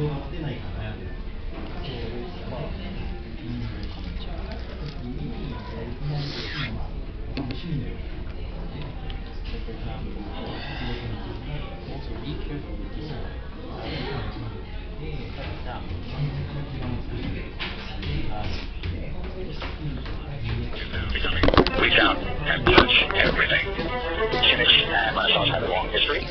Reach out and touch everything. Unix and Renaissance have a long history.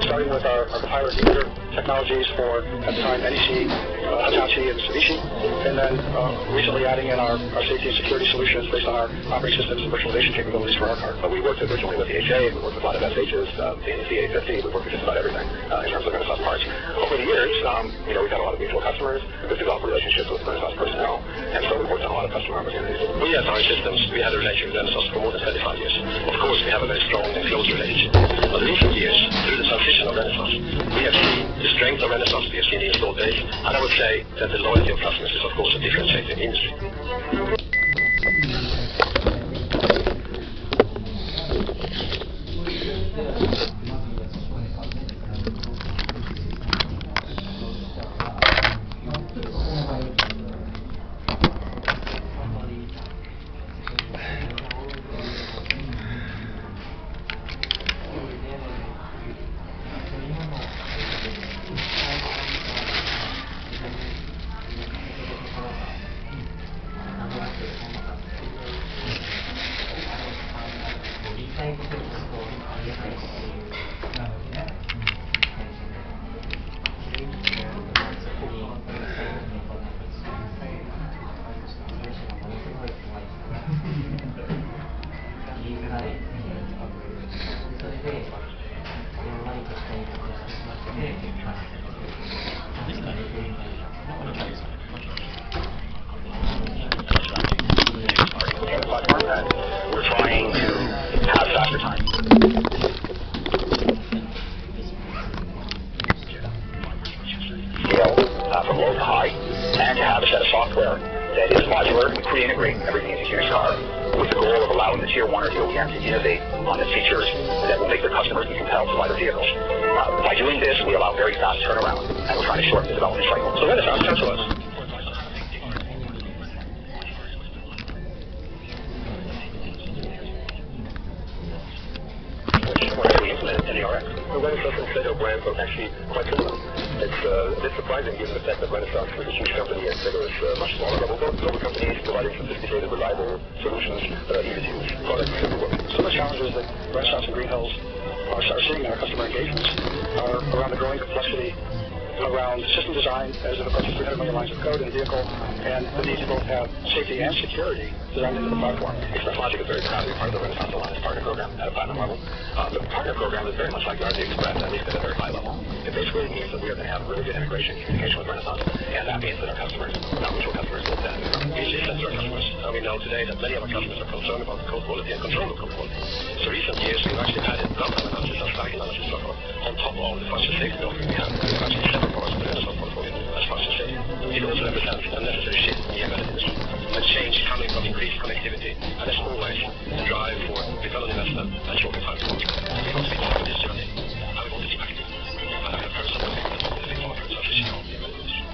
Starting with our pilot user technologies for, at the time, NEC, Hitachi, and Mitsubishi, and then recently adding in our safety and security solutions based on our operating systems and virtualization capabilities for our card. We worked originally with the HA, we worked with a lot of SHs, the NEC 850, we worked with just about everything in terms of Renaissance parts. Over the years, we've had a lot of mutual customers, we've developed relationships with Renaissance personnel, and so we've worked on a lot of customer opportunities. We at Our Systems, we had a relationship with Renaissance for more than 25 years. Of course, we have a very strong and close relationship. But in recent years, through the transition of Renaissance, we have seen the strength of Renaissance, we have seen the installed base, and I would say that the loyalty of customers is, of course, a differentiating industry. We're trying to have faster time. Scale from low to high, and to have a set of software that is modular and pre-integrate everything into Unix car with the goal of allowing the Tier 1 or the OEM to innovate on the features that will make their customers be compelled to buy their vehicles. By doing this, we allow very fast turnaround, and we're trying to shorten the development cycle. So Renaissance comes to us. The Renaissance and Plato brands are actually quite similar. It's a bit surprising given the fact that Renaissance is a huge company and Plato is much smaller. But both global companies providing sophisticated, reliable solutions that are easy to use, products everywhere. Some of the challenges that Renaissance and Green Hills are seeing in our customer engagements are around the growing complexity around system design, as it approaches 300 million lines of code in a vehicle, and the need to both have safety and security designed into the platform. XpressLogic is very proud to be part of the Renaissance Alliance Partner Program at a platinum level. The Partner Program is very much like the RD Express, at least at a very high level. It basically means that we are going to have really good integration and communication with Renaissance, and that means that our customers, our mutual customers, will then easily listen to our customers. We know today that many of our customers are concerned about the code quality and control of code quality. So recent years, we've actually added runtime analysis and stack analysis software on top of the function safety offering we have. We've actually separate products in the Renaissance portfolio as function safety. It also represents a necessary shift in the embedded industry. A change coming from increased connectivity and as always the drive for return on investment and shorter time to market. We want to be part of this journey, and we want to be active. And I have personally been a big part of the transition of the embedded industry.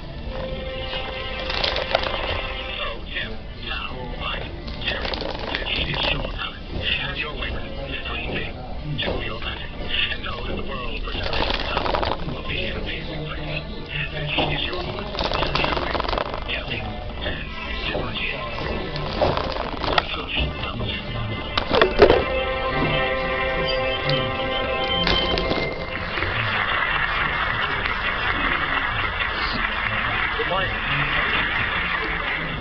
So, here, now, right, here, this is your talent, and your labor, bringing me to your magic, and know that the world for generations now will be an amazing place. This is your moment, showing, helping, and differentiating. Good morning.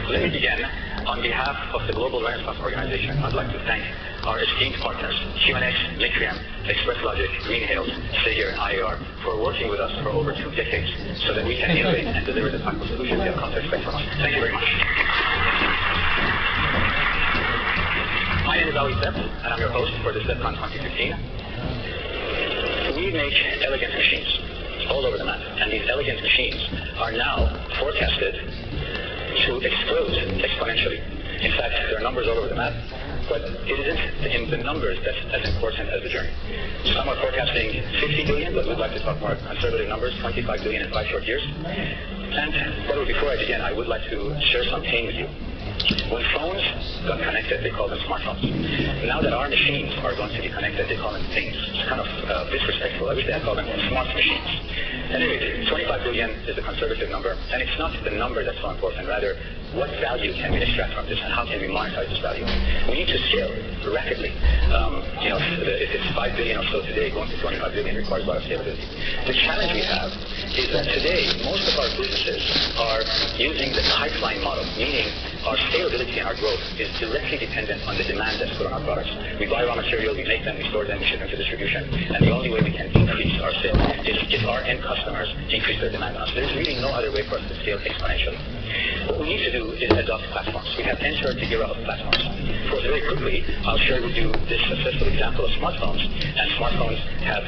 Let me begin. On behalf of the Global Renaissance Organization, I'd like to thank our esteemed partners, QNX, Linkriam, ExpressLogic, Greenhales, Sager, and IAR, for working with us for over 2 decades so that we can innovate and deliver the type of solutions you have come to expect from us. Thank you very much. My name is Ali Sepp, and I'm your host for this DEF CON 2015. We make elegant machines all over the map, and these elegant machines are now forecasted to explode exponentially. In fact, there are numbers all over the map, but it isn't in the numbers that's as important as the journey. Some are forecasting 50 billion, but we'd like to talk more conservative numbers, 25 billion in 5 short years. And before I begin, I would like to share some pain with you. When phones got connected, they called them smartphones. Now that our machines are going to be connected, they call them things. It's kind of disrespectful. I wish they had called them smart machines. Anyway, 25 billion is the conservative number, and it's not the number that's so important. Rather, what value can we extract from this, and how can we monetize this value? We need to scale rapidly. If it's 5 billion or so today, going to 25 billion requires a lot of scalability. The challenge we have is that today, most of our businesses are using the pipeline model, meaning our scalability and our growth is directly dependent on the demand that's put on our products. We buy raw material, we make them, we store them, we ship them to distribution, and the only way we can increase our sales is if our end customers increase their demand on us. There's really no other way for us to scale exponentially. What we need to do is adopt platforms. We have entered the era of platforms. For very quickly, I'll share with you this successful example of smartphones. And smartphones have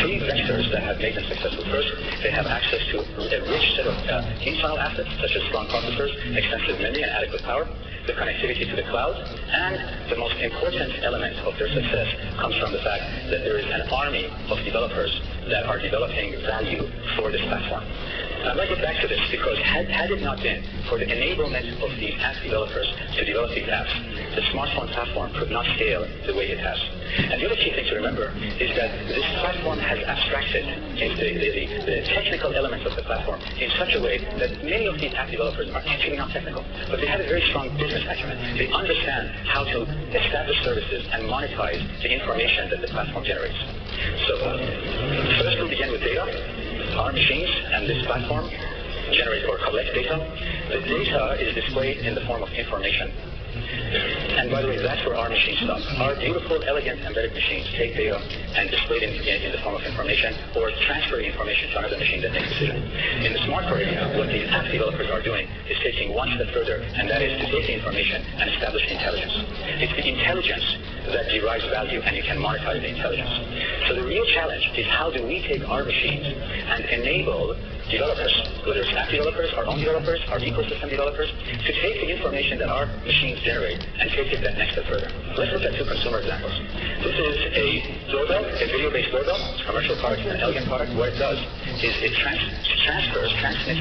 3 vectors that have made them successful. First, they have access to a rich set of internal assets, such as strong processors, extensive memory, and adequate power, the connectivity to the cloud, and the most important element of their success comes from the fact that there is an army of developers that are developing value for this platform. I'd like to get back to this because had it not been for the enablement of these app developers to develop these apps, the smartphone platform could not scale the way it has. And the other key thing to remember is that this platform has abstracted the technical elements of the platform in such a way that many of these app developers are actually not technical, but they have a very strong business acumen. They understand how to establish services and monetize the information that the platform generates. So first we begin with data. Our machines and this platform generate or collect data. The data is displayed in the form of information. And by the way, that's where our machines stop. Our beautiful, elegant, embedded machines take data and display it in the form of information or transfer the information to another machine that makes a decision. In the smart core area, what these app developers are doing is taking one step further, and that is to take the information and establish intelligence. It's the intelligence that derives value, and you can monetize the intelligence. So the real challenge is how do we take our machines and enable developers, whether it's app developers, our own developers, our ecosystem developers, to take the information that our machines generate and take it that next step further. Let's look at 2 consumer examples. This is a doorbell, a video-based doorbell. It's a commercial product, an elegant product. What it does is it transmits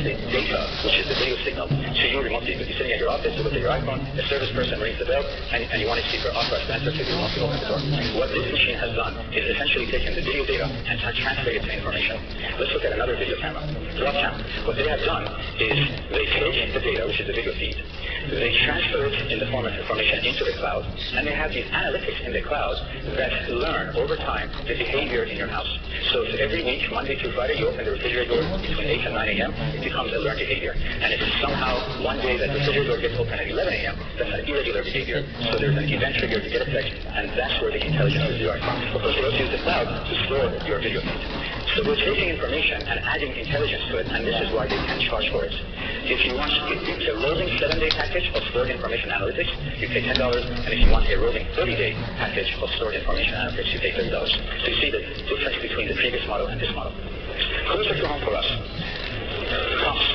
the data, which is the video signal, to you remotely. You could be sitting at your office, you look at your iPhone, a service person rings the bell, and you want to see if your authorized answer to you remotely open the door. What this machine has done is essentially taken the video data and translated it to information. Let's look at another video camera. Dropcam. What they have done is they take the data, which is the video feed, they transfer it in the form of information into the cloud, and they have these analytics in the cloud that learn over time the behavior in your house. So if every week, Monday through Friday, you open the refrigerator door between 8 and 9 a.m., it becomes a learned behavior. And if somehow one day that the refrigerator door gets open at 11 a.m., that's an irregular behavior. So there's an event trigger to get a text, and that's where the intelligence is derived from. Because they also use the cloud to store your video feed. So we're taking information and adding intelligence to it, and this is why they can charge for it. If you want it's a rolling 7-day package of stored information analytics, you pay $10, and if you want a rolling 30-day package of stored information analytics, you pay $30. So you see the difference between the previous model and this model. Closer to home for us, pumps.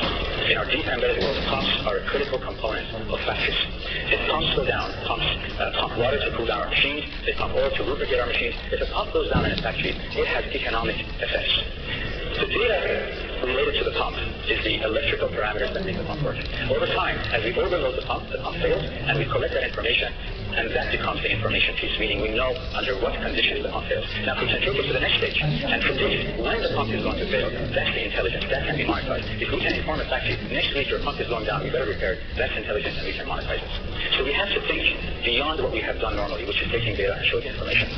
In our deep embedded world, pumps are a critical component of factories. If pumps go down, pump water to cool down our machines, they pump oil to lubricate our machines. If a pump goes down in a factory, it has economic effects. The data related to the pump is the electrical parameters that make the pump work. Over time, as we overload the pump fails, and we collect that information, and that becomes the information piece, meaning we know under what conditions the pump fails. Now, we can take it to the next stage and predict when the pump is going to fail. That's the intelligence. That can be monetized. If we can inform a factory, next week your pump is going down, we better repair it, that's intelligence, and we can monetize it. So we have to think beyond what we have done normally, which is taking data and showing information.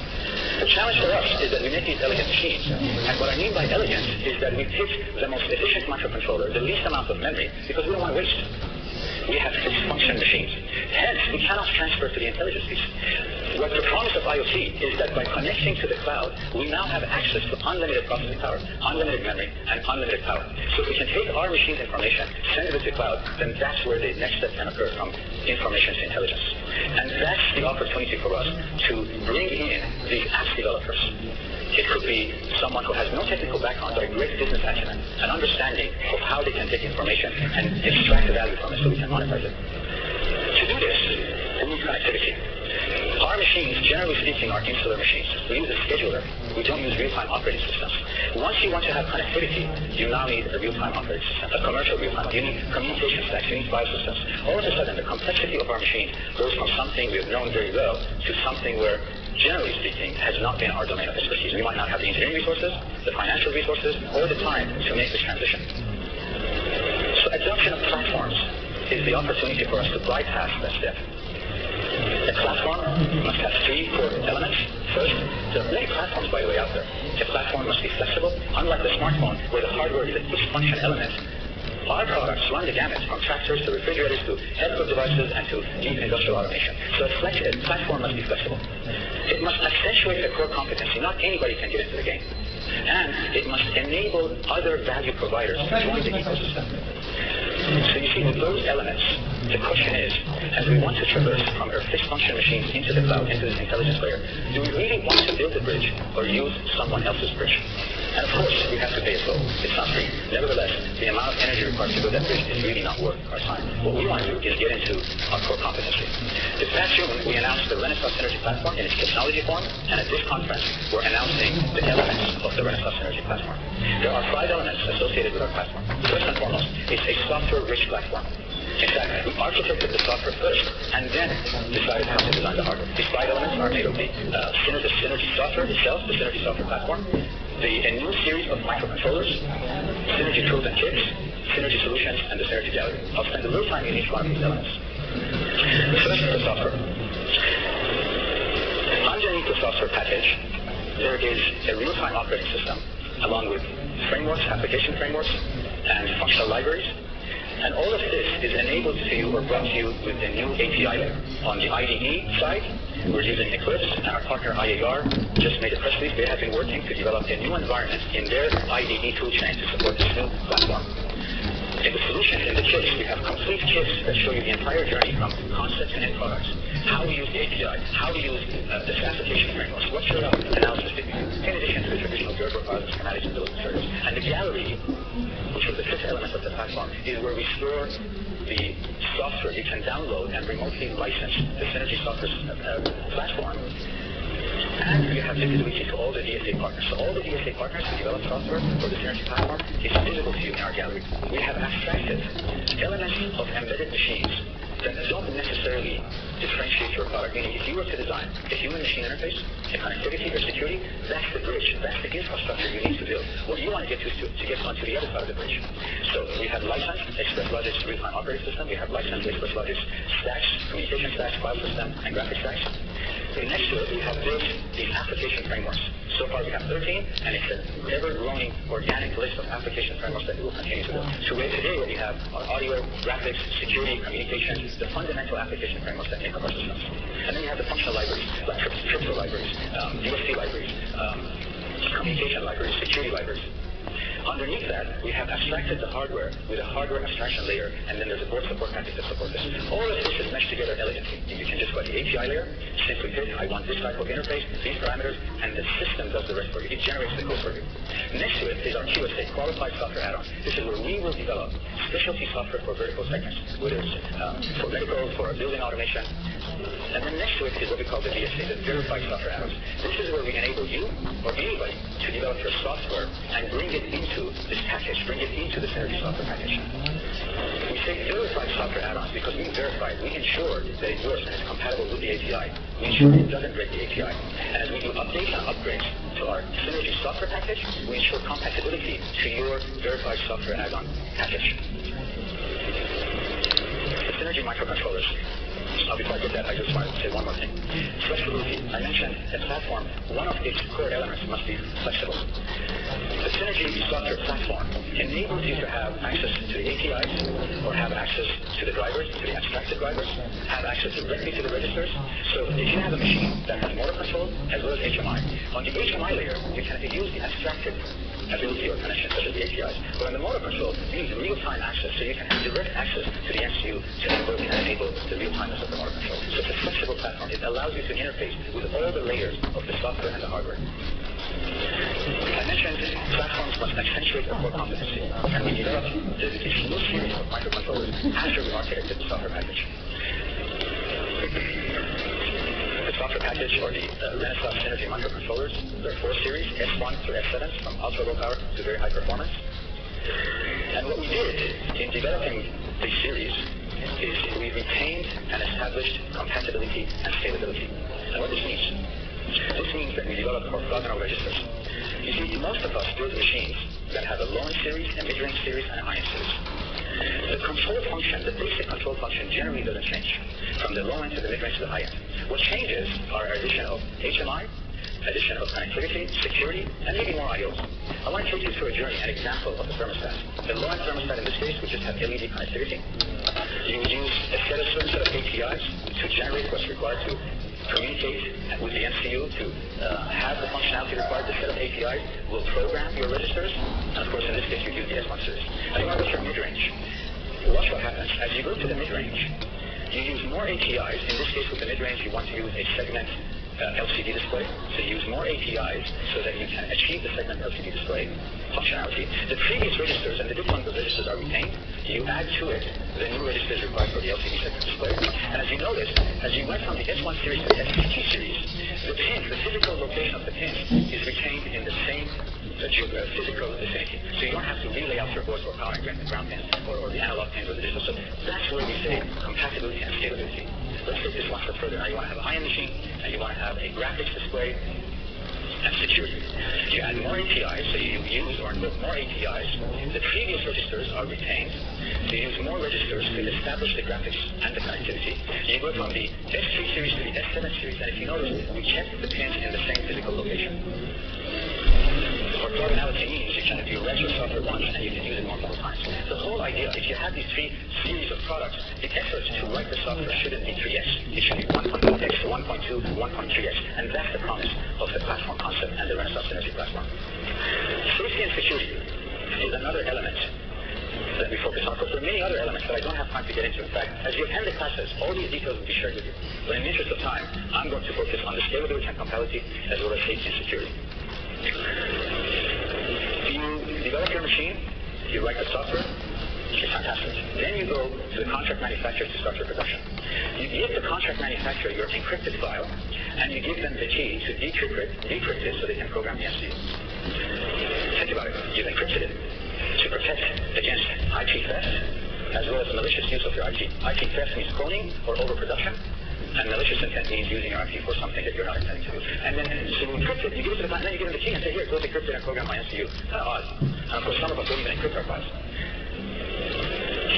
The challenge for us is that we make these elegant machines, and what I mean by elegant is that we pick the most efficient microcontroller, the least amount of memory, because we don't want to waste. we have fixed function machines. Hence, we cannot transfer to the intelligence piece. What the promise of IoT is that by connecting to the cloud, we now have access to unlimited processing power, unlimited memory, and unlimited power. So if we can take our machine's information, send it to the cloud, then that's where the next step can occur from information to intelligence. And that's the opportunity for us to bring in these apps developers. It could be someone who has no technical background, but a great business acumen, an understanding of how they can take information and extract the value from it so we can monetize it. To do this, we need connectivity. Our machines, generally speaking, are insular machines. We use a scheduler. We don't use real-time operating systems. Once you want to have connectivity, you now need a real-time operating system, a commercial real-time. You need communication stacks, you need file systems. All of a sudden, the complexity of our machines goes from something we've known very well to something where, generally speaking, has not been our domain of expertise. We might not have the engineering resources, the financial resources, or the time to make this transition. So adoption of platforms is the opportunity for us to bypass that step. A platform must have three core elements. First, there are many platforms, by the way, out there. A platform must be flexible. Unlike the smartphone, where the hardware is a fixed function element, our products run the gamut from tractors to refrigerators to healthcare devices and to deep industrial automation. So a platform must be flexible. It must accentuate a core competency. Not anybody can get into the game. And it must enable other value providers to join the ecosystem. So you see, with those elements, the question is, as we want to traverse from our fixed function machines into the cloud, into this intelligence layer, do we really want to build a bridge or use someone else's bridge? And of course, we have to pay a toll. It's not free. Nevertheless, the amount of energy required to build that bridge is really not worth our time. What we want to do is get into our core competency. This past June, we announced the Renaissance Synergy Platform in its technology form, and at this conference, we're announcing the elements of the Renaissance Synergy Platform. There are 5 elements associated with our platform. First and foremost, it's a software-rich platform. In fact, we architected the software first and then decided how to design the hardware. These 5 elements are made of the Synergy software itself, the Synergy software platform, a new series of microcontrollers, Synergy tools and kits, Synergy solutions, and the Synergy gallery. I'll spend a little time in each one of these elements. First, the software. Underneath the software package, there is a real-time operating system, along with frameworks, application frameworks, and functional libraries. And all of this is enabled to you or brought to you with a new API layer. On the IDE side, we're using Eclipse, and our partner IAR just made a press release. They have been working to develop a new environment in their IDE toolchain to support this new platform. In the solutions, in the kits, we have complete kits that show you the entire journey from concept to end products. How we use the API, how we use the application frameworks, what sort of analysis did we do, in addition to the traditional observer files, schematics, and bills of service. And the gallery, which was the 5th element of the platform, is where we store the software you can download and remotely license the Synergy software platform. And you have visibility to all the DSA partners. So all the DSA partners who develop software for the Synergy platform is visible to you in our gallery. We have abstracted elements of embedded machines that don't necessarily differentiate your product. Meaning, if you were to design a human-machine interface, a connectivity or security, that's the bridge, that's the infrastructure you need to build. What you want to get to is to get onto the other side of the bridge. So we have licensed ExpressLogic's real-time operating system. We have licensed ExpressLogic's stacks, communication stacks, file system, and graphics stacks. Next to it, we have built these application frameworks. So far, we have 13, and it's an ever-growing organic list of application frameworks that we will continue to build. So today, what we have are audio, graphics, security, communication, the fundamental application frameworks that make up our systems. And then we have the functional libraries, like crypto libraries, DSP libraries, communication libraries, security libraries. Underneath that, we have abstracted the hardware with a hardware abstraction layer, and then there's a board support package to support this. All of this is meshed together elegantly. You can just go to the API layer, simply pick, I want this type of interface, these parameters, and the system does the rest for you. It generates the code for you. Next to it is our QSA, Qualified Software Add-on. This is where we will develop specialty software for vertical segments, whether it's for medical, for building automation. And then next to it is what we call the VSA, the Verified Software Add-ons. This is where we enable you or anybody to develop your software and bring it into this package, bring it into the Synergy software package. We say Verified Software Add-ons because we verify, we ensure that it works and is compatible with the API. We ensure it doesn't break the API. And as we do updates and upgrades to our Synergy software package, we ensure compatibility to your Verified Software Add-on package. The Synergy microcontrollers. Before I get that, I just wanted to say one more thing. Flexibility. I mentioned a platform, one of its core elements must be flexible. The Synergy Synergy software platform enables you to have access to the APIs or have access to the drivers, to the abstracted drivers, have access directly to the registers. So if you have a machine that has motor control as well as HMI, on the HMI layer, you can use the abstracted ability or connection such as the APIs. But on the motor control, you need real-time access, so you can have direct access to the MCU to invoke and enable the real-timeness of the motor control. So it's a flexible platform. It allows you to interface with all the layers of the software and the hardware. I mentioned platforms must accentuate their core competency, and we developed this new series of microcontrollers after we architected the software package. The software package, or the Renesas Synergy microcontrollers, there are 4 series, S1 through S7, from ultra low power to very high performance. And what we did in developing this series is we retained and established compatibility and scalability. And what this means? This means that we developed orthogonal registers. You see, most of us build machines that have a low-end series, a mid-range series, and a high-end series. The control function, the basic control function, generally doesn't change from the low-end to the mid-range to the high-end. What changes are addition of HMI, addition of connectivity, security, and maybe more IOs. I want to take you through a journey, an example of the thermostat. The low-end thermostat in this case would just have LED connectivity. You would use a certain set of APIs to generate what's required to communicate with the MCU to have the functionality required. The set of APIs will program your registers, and of course in this case you use the S1 series. Now you want to go to your mid-range. Watch what happens. As you go to the mid-range, you use more APIs. In this case with the mid-range you want to use a segment LCD display. So you use more APIs so that you can achieve the segment LCD display functionality. The previous registers and the different registers are retained. You add to it the new registers required for the LCD segment display. And as you noticed, as you went from the S1 series to the S2 series, the pins, the physical location of the pins is retained in the same physical vicinity. So you don't have to relay out your board for power and ground pins or the analog pins or the digital. So that's where we say compatibility and scalability. Let's take this one step further. Now you want to have a high-end machine, and you want to have a graphics display and security. You add more APIs, so you use or invoke more APIs. The previous registers are retained. So you use more registers to establish the graphics and the connectivity. You go from the S3 series to the S7 series, and if you notice, we kept the pins in the same physical location. Orthogonality means you can write your software once and you can use it multiple times. The whole idea, if you have these 3 series of products, the effort to write the software shouldn't be 3x. It should be 1.1x, 1.2, 1.3x. And that's the promise of the platform concept and the Renesas Synergy platform. Safety and security is another element that we focus on. There are many other elements that I don't have time to get into. In fact, as you attend the classes, all these details will be shared with you. But in the interest of time, I'm going to focus on the scalability and compatibility as well as safety and security. You develop your machine, you write the software, it's fantastic. Then you go to the contract manufacturer to start your production. You give the contract manufacturer your encrypted file, and you give them the key to decrypt it so they can program the MCU. Think about it. You've encrypted it to protect against IP theft, as well as malicious use of your IP. IP theft means cloning or overproduction. And malicious intent means using your IP for something that you're not intending to do. And then, so you encrypt it, you give it to the client, and then you give them the key and say, here, go decrypt it and program my MCU. Kind of odd. And of course, some of us don't even encrypt our files.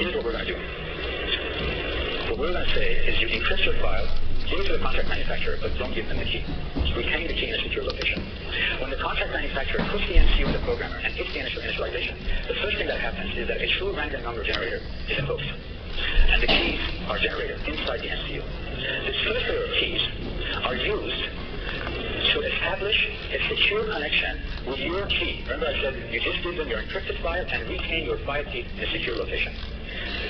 Here's what we're going to do. What we're going to say is you encrypt your file, give it to the contract manufacturer, but don't give them the key. Retain the key in a secure location. When the contract manufacturer puts the MCU in the programmer and hits the initialization, the first thing that happens is that a true random number generator is invoked. And the keys are generated inside the MCU. This first layer of keys are used to establish a secure connection with your key. Remember I said you just give them your encrypted file and retain your file key in a secure location.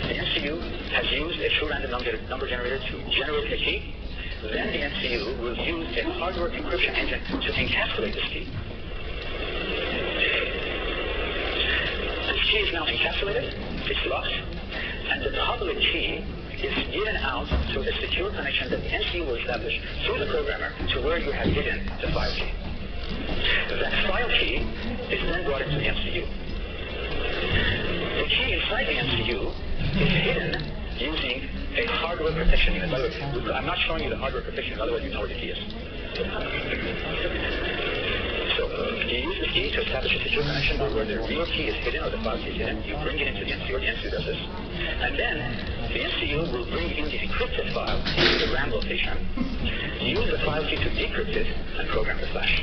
The MCU has used a true random number generator to generate a key. Then the MCU will use a hardware encryption engine to encapsulate this key. This key is now encapsulated, it's locked, and the public key is given out to a secure connection that the MCU will establish through the programmer to where you have hidden the file key. That file key is then brought into the MCU. The key inside the MCU is hidden using a hardware protection unit. By the way, I'm not showing you the hardware protection, otherwise you know where the key is. So you use the key to establish a secure connection where the real key is hidden or the file key is hidden. You bring it into the MCU, or the MCU does this. And then the MCU will bring in the encrypted file into the RAM location, use the file key to decrypt it, and program the flash.